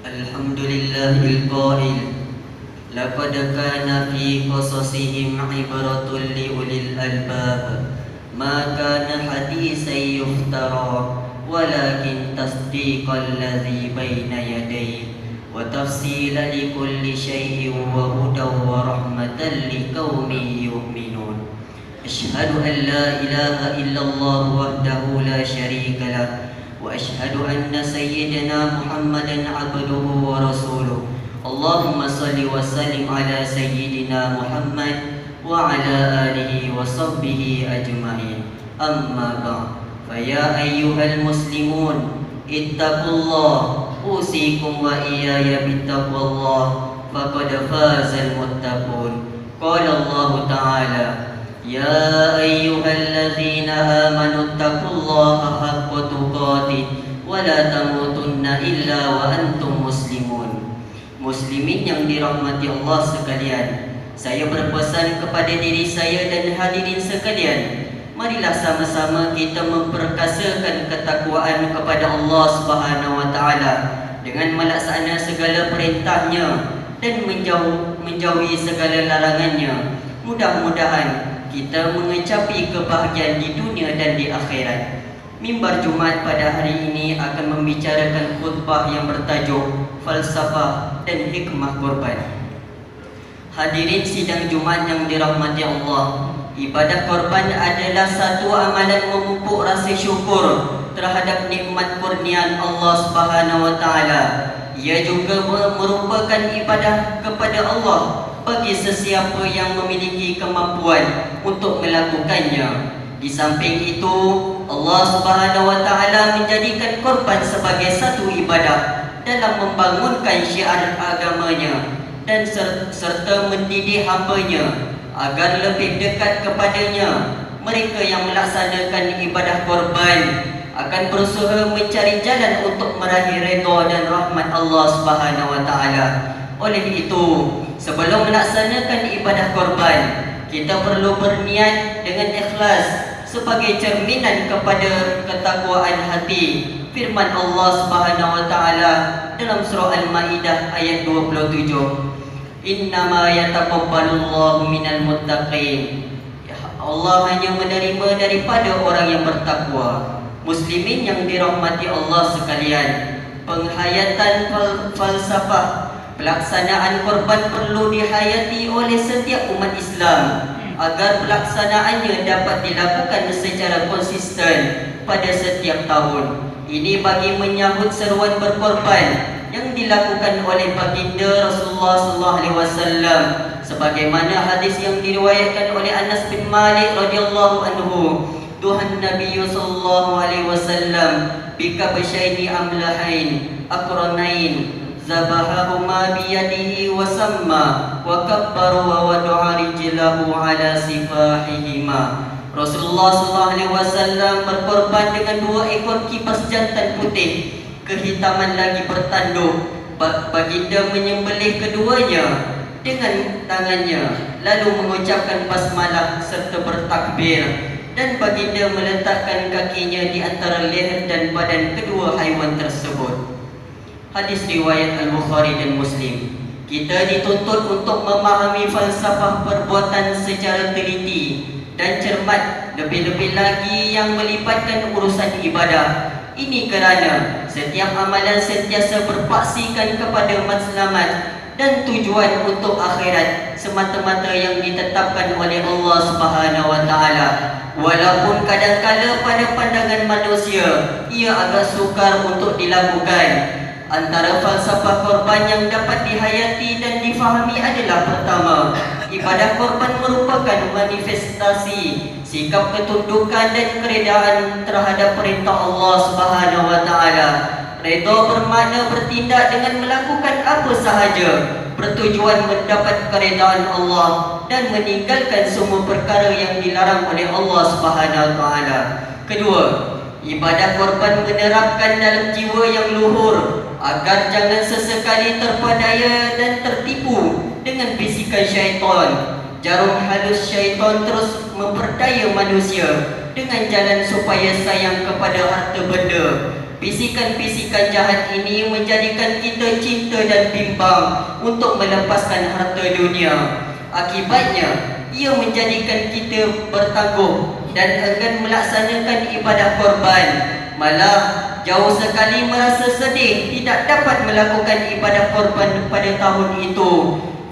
الحمد لله القائل لقد كان في قصصهم عبرة لأولي الألباب ما كان حديثا يفترى ولكن تصديق الذي بين يديه وتفصيل لكل شيء وهدى ورحمة لقوم يؤمنون أشهد أن لا إله إلا الله وحده لا شريك له وأشهد أن سيدنا محمدا عبده ورسوله اللهم صل وسلم على سيدنا محمد وعلى آله وصحبه أجمعين أما بعد فيا أيها المسلمون اتقوا الله أوصيكم وإياي بتقوى الله فقد فاز المتقون قال الله تعالى يا أيها الذين آمنوا اتقوا الله حق تقاته ولا تموتن إلا وأنتم مسلمون. Muslimin yang dirahmati Allah sekalian, saya berpesan kepada diri saya dan hadirin sekalian, marilah sama-sama kita memperkasakan ketakwaan kepada Allah Subhanahu wa taala dengan melaksanakan segala perintahnya dan menjauhi segala larangannya. Mudah-mudahan kita mengecapi kebahagiaan di dunia dan di akhirat. Mimbar Jumaat pada hari ini akan membicarakan khutbah yang bertajuk Falsafah dan Hikmah Korban. Hadirin sidang Jumaat yang dirahmati Allah, ibadah korban adalah satu amalan memupuk rasa syukur terhadap nikmat kurniaan Allah Subhanahu wa taala. Ia juga merupakan ibadah kepada Allah bagi sesiapa yang memiliki kemampuan untuk melakukannya. Di samping itu, Allah Subhanahu wa taala menjadikan korban sebagai satu ibadah dalam membangunkan syiar agamanya dan serta mendidik hamba-Nya agar lebih dekat kepadanya. Mereka yang melaksanakan ibadah korban akan berusaha mencari jalan untuk meraih redha dan rahmat Allah Subhanahu wa taala. Oleh itu, sebelum melaksanakan ibadah korban, kita perlu berniat dengan ikhlas sebagai cerminan kepada ketakwaan hati. Firman Allah Subhanahu wa taala dalam surah Al-Maidah ayat 27, Innama yataqabbalullahu minal muttaqin. Allah hanya menerima daripada orang yang bertakwa. Muslimin yang dirahmati Allah sekalian, penghayatan falsafah pelaksanaan korban perlu dihayati oleh setiap umat Islam agar pelaksanaannya dapat dilakukan secara konsisten pada setiap tahun. Ini bagi menyambut seruan berkorban yang dilakukan oleh baginda Rasulullah sallallahu alaihi wasallam, sebagaimana hadis yang diriwayatkan oleh Anas bin Malik radhiyallahu anhu, Tuhan Nabi sallallahu alaihi wasallam bikabshaini amlahain aqranain zabahahuma biyadihi wa samma wa kabbaru wa wada'a rijlahu ala sifahihima. Rasulullah sallallahu alaihi wasallam berkorban dengan 2 ekor kipas jantan putih, kehitaman lagi bertanduk. Baginda menyembelih keduanya dengan tangannya, lalu mengucapkan basmalah serta bertakbir, dan baginda meletakkan kakinya di antara leher dan badan kedua haiwan tersebut. Hadis riwayat Al-Bukhari dan Muslim. Kita dituntut untuk memahami falsafah perbuatan secara teliti dan cermat, lebih-lebih lagi yang melibatkan urusan ibadah. Ini kerana setiap amalan sentiasa berpaksikan kepada matlamat dan tujuan untuk akhirat semata-mata yang ditetapkan oleh Allah Subhanahu wa taala. Walaupun kadang-kala pada pandangan manusia ia agak sukar untuk dilakukan. Antara falsafah korban yang dapat dihayati dan difahami adalah: pertama, ibadah korban merupakan manifestasi sikap ketundukan dan keredaan terhadap perintah Allah Subhanahu wa taala. Redha bermakna bertindak dengan melakukan apa sahaja bertujuan mendapat keredaan Allah dan meninggalkan semua perkara yang dilarang oleh Allah Subhanahu wa taala. Kedua, ibadah korban menerapkan dalam jiwa yang luhur agar jangan sesekali terpadaya dan tertipu dengan bisikan syaitan. Jarum halus syaitan terus memperdaya manusia dengan jalan supaya sayang kepada harta benda Bisikan-bisikan jahat ini menjadikan kita cinta dan bimbang untuk melepaskan harta dunia. Akibatnya, ia menjadikan kita bertangguh dan enggan melaksanakan ibadah korban. Malah jauh sekali merasa sedih tidak dapat melakukan ibadah korban pada tahun itu.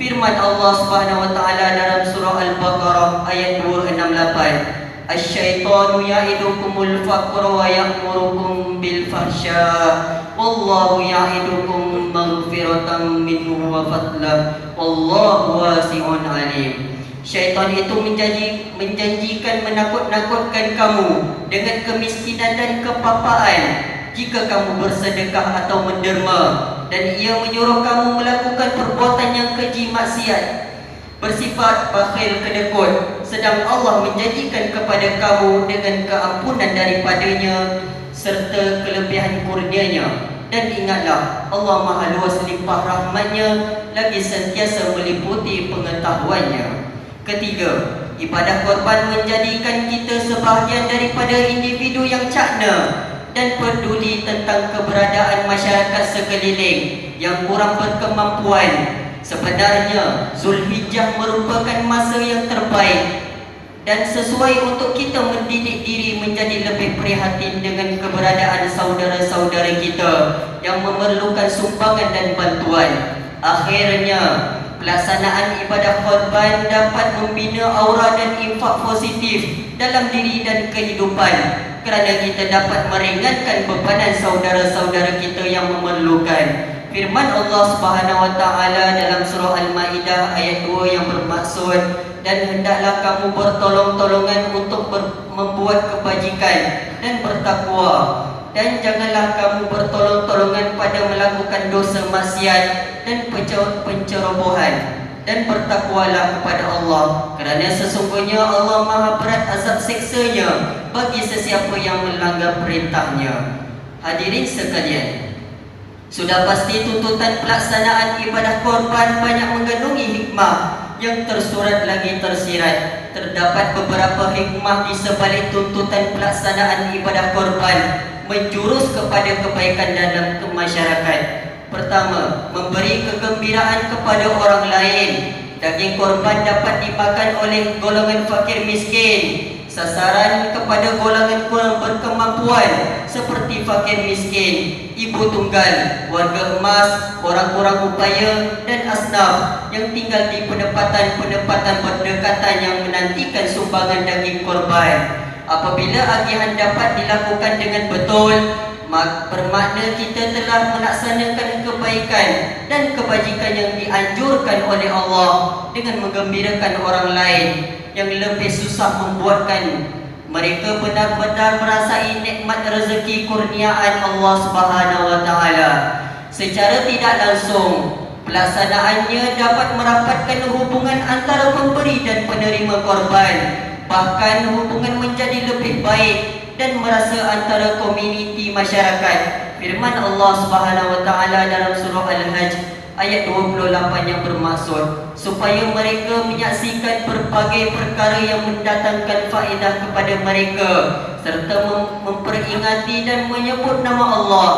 Firman Allah Subhanahu wa taala dalam surah Al-Baqarah ayat 268. Asy-syaitanu ya'idukumul faqra wa ya'murukum bil fahsya wallahu ya'idukum maghfiratan minhu wa fadla wallahu wasi'un alim. Syaitan itu menjanjikan menakut-nakutkan kamu dengan kemiskinan dan kepapaan jika kamu bersedekah atau menderma, dan ia menyuruh kamu melakukan perbuatan yang keji maksiat, bersifat bakhil kedekut, sedang Allah menjanjikan kepada kamu dengan keampunan daripadanya serta kelebihan kurnianya. Dan ingatlah, Allah Maha Luas limpah rahmatnya, lagi sentiasa meliputi pengetahuannya. Ketiga, ibadah korban menjadikan kita sebahagian daripada individu yang cakna dan peduli tentang keberadaan masyarakat sekeliling yang kurang berkemampuan. Sebenarnya, Zulhijjah merupakan masa yang terbaik dan sesuai untuk kita mendidik diri menjadi lebih prihatin dengan keberadaan saudara-saudara kita yang memerlukan sumbangan dan bantuan. Akhirnya, pelaksanaan ibadah korban dapat membina aura dan infak positif dalam diri dan kehidupan, kerana kita dapat meringankan bebanan saudara-saudara kita yang memerlukan. Firman Allah Subhanahu wa taala dalam surah Al-Maidah ayat 2 yang bermaksud, dan hendaklah kamu bertolong-tolongan untuk membuat kebajikan dan bertakwa, dan janganlah kamu bertolong-tolongan pada melakukan dosa maksiat dan pencerobohan, dan bertakwalah kepada Allah, kerana sesungguhnya Allah Maha berat azab siksanya bagi sesiapa yang melanggar perintahnya. Hadirin sekalian, sudah pasti tuntutan pelaksanaan ibadah korban banyak mengandungi hikmah yang tersurat lagi tersirat. Terdapat beberapa hikmah di sebalik tuntutan pelaksanaan ibadah korban menjurus kepada kebaikan dalam masyarakat. Pertama, memberi kegembiraan kepada orang lain. Daging korban dapat dimakan oleh golongan fakir miskin. Sasaran kepada golongan kurang berkemampuan seperti fakir miskin, ibu tunggal, warga emas, orang kurang upaya dan asnaf yang tinggal di penempatan-penempatan berdekatan yang menantikan sumbangan daging korban. Apabila agihan dapat dilakukan dengan betul, bermakna kita telah melaksanakan kebaikan dan kebajikan yang dianjurkan oleh Allah dengan menggembirakan orang lain yang lebih susah, membuatkan mereka benar-benar merasai nikmat rezeki kurniaan Allah Subhanahu wa taala. Secara tidak langsung, pelaksanaannya dapat merapatkan hubungan antara pemberi dan penerima korban. Bahkan hubungan menjadi lebih baik dan merasa antara komuniti masyarakat. Firman Allah Subhanahu wa taala dalam surah Al-Hajj ayat 28 yang bermaksud, supaya mereka menyaksikan berbagai perkara yang mendatangkan faedah kepada mereka, serta memperingati dan menyebut nama Allah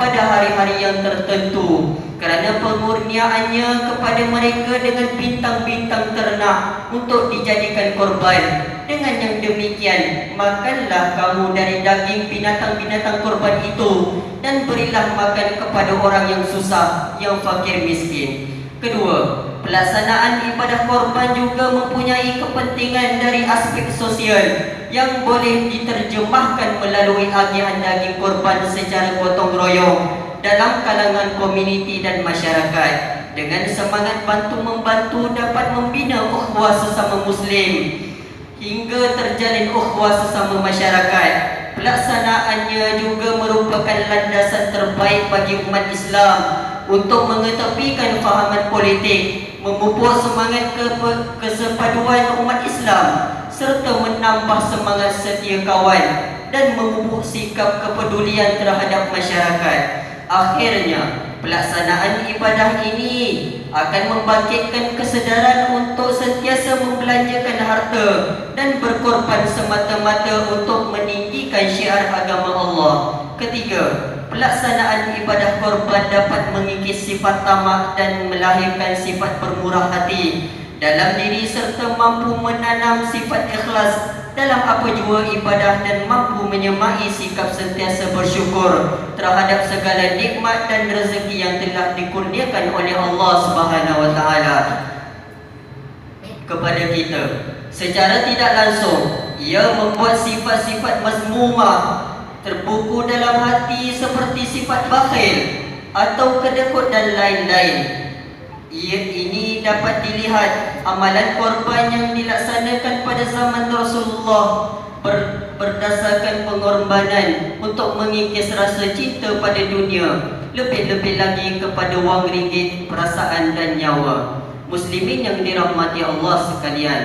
pada hari-hari yang tertentu, kerana pengurniaannya kepada mereka dengan bintang-bintang ternak untuk dijadikan korban. Dengan yang demikian, makanlah kamu dari daging binatang-binatang korban itu, dan berilah makan kepada orang yang susah, yang fakir miskin. Kedua, pelaksanaan ibadah korban juga mempunyai kepentingan dari aspek sosial yang boleh diterjemahkan melalui agihan daging korban secara gotong royong dalam kalangan komuniti dan masyarakat. Dengan semangat bantu-membantu dapat membina ukhuwah sesama Muslim hingga terjalin ukhuwah sesama masyarakat. Pelaksanaannya juga merupakan landasan terbaik bagi umat Islam untuk mengetepikan fahaman politik, memupuk semangat kesepaduan umat Islam, serta menambah semangat setia kawan dan memupuk sikap kepedulian terhadap masyarakat. Akhirnya, pelaksanaan ibadah ini akan membangkitkan kesedaran untuk sentiasa membelanjakan harta dan berkorban semata-mata untuk meninggikan syiar agama Allah. Ketiga, pelaksanaan ibadah korban dapat mengikis sifat tamak dan melahirkan sifat bermurah hati dalam diri serta mampu menanam sifat ikhlas dalam apa jua ibadah dan mampu menyemai sikap sentiasa bersyukur terhadap segala nikmat dan rezeki yang telah dikurniakan oleh Allah Subhanahu wa taala kepada kita. Secara tidak langsung, ia membuat sifat-sifat mazmumah terbuku dalam hati seperti sifat bakhil atau kedekut dan lain-lain. Ini dapat dilihat amalan korban yang dilaksanakan pada zaman Rasulullah berdasarkan pengorbanan untuk mengikis rasa cinta pada dunia, lebih-lebih lagi kepada wang ringgit, perasaan dan nyawa. Muslimin yang dirahmati Allah sekalian,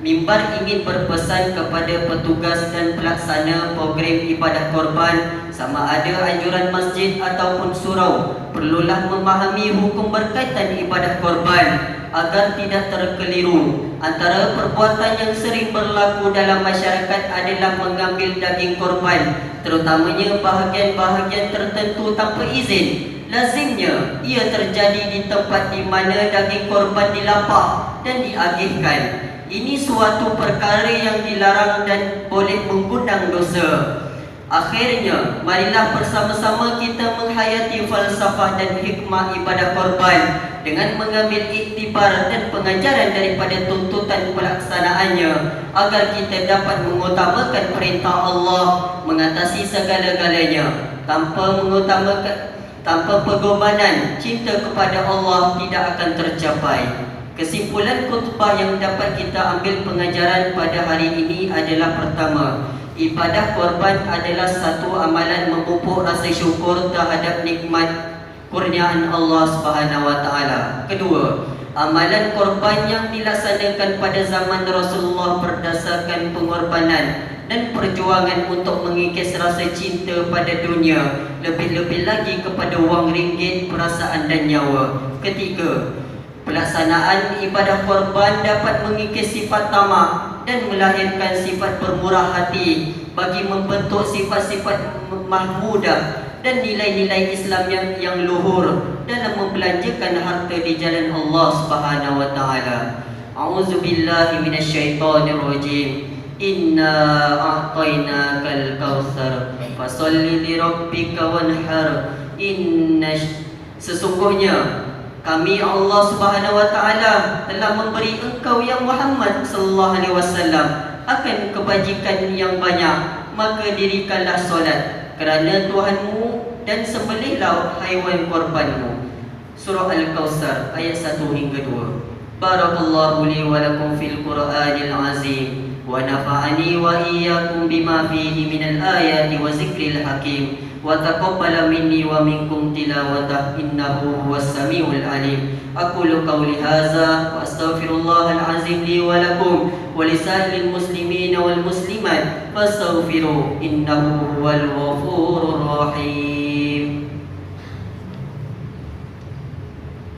mimbar ingin berpesan kepada petugas dan pelaksana program ibadah korban, sama ada anjuran masjid ataupun surau, perlulah memahami hukum berkaitan ibadah korban agar tidak terkeliru. Antara perbuatan yang sering berlaku dalam masyarakat adalah mengambil daging korban, terutamanya bahagian-bahagian tertentu tanpa izin. Lazimnya ia terjadi di tempat di mana daging korban dilapah dan diagihkan. Ini suatu perkara yang dilarang dan boleh mengundang dosa. Akhirnya, marilah bersama-sama kita menghayati falsafah dan hikmah ibadah korban dengan mengambil iktibar dan pengajaran daripada tuntutan pelaksanaannya agar kita dapat mengutamakan perintah Allah mengatasi segala-galanya. Tanpa pengorbanan, cinta kepada Allah tidak akan tercapai. Kesimpulan khutbah yang dapat kita ambil pengajaran pada hari ini adalah: pertama, ibadah korban adalah satu amalan memupuk rasa syukur terhadap nikmat kurniaan Allah Subhanahu wa taala. Kedua, amalan korban yang dilaksanakan pada zaman Rasulullah berdasarkan pengorbanan dan perjuangan untuk mengikis rasa cinta pada dunia, lebih-lebih lagi kepada wang ringgit, perasaan dan nyawa. Ketiga, pelaksanaan ibadah korban dapat mengikis sifat tamak dan melahirkan sifat bermurah hati bagi membentuk sifat-sifat mahmudah dan nilai-nilai Islam yang luhur dalam membelanjakan harta di jalan Allah Subhanahu wa taala. A'udzubillahi minasyaitonirrajim. Inna a'tainakal kautsar fasholli lirabbika wanhar. Sesungguhnya kami Allah Subhanahu wa taala telah memberi engkau yang Muhammad sallallahu alaihi wasallam akan kebajikan yang banyak, maka dirikanlah solat kerana Tuhanmu dan sembelihlah haiwan korbanmu. Surah Al-Kautsar ayat 1 hingga 2. Barakallahu li wa lakum fil Qur'anil azim wa nafa'ani wa iyyakum bima fihi minal ayati wa zikril hakim wa taqabbala minni wa minkum tilawatah innahu huwas samiul alim. Aqulu qawli hadza wa astaghfirullahal azim li wa lakum wa lisairil muslimina wal muslimat fastaghfiruhu innahu huwal ghafurur rahim.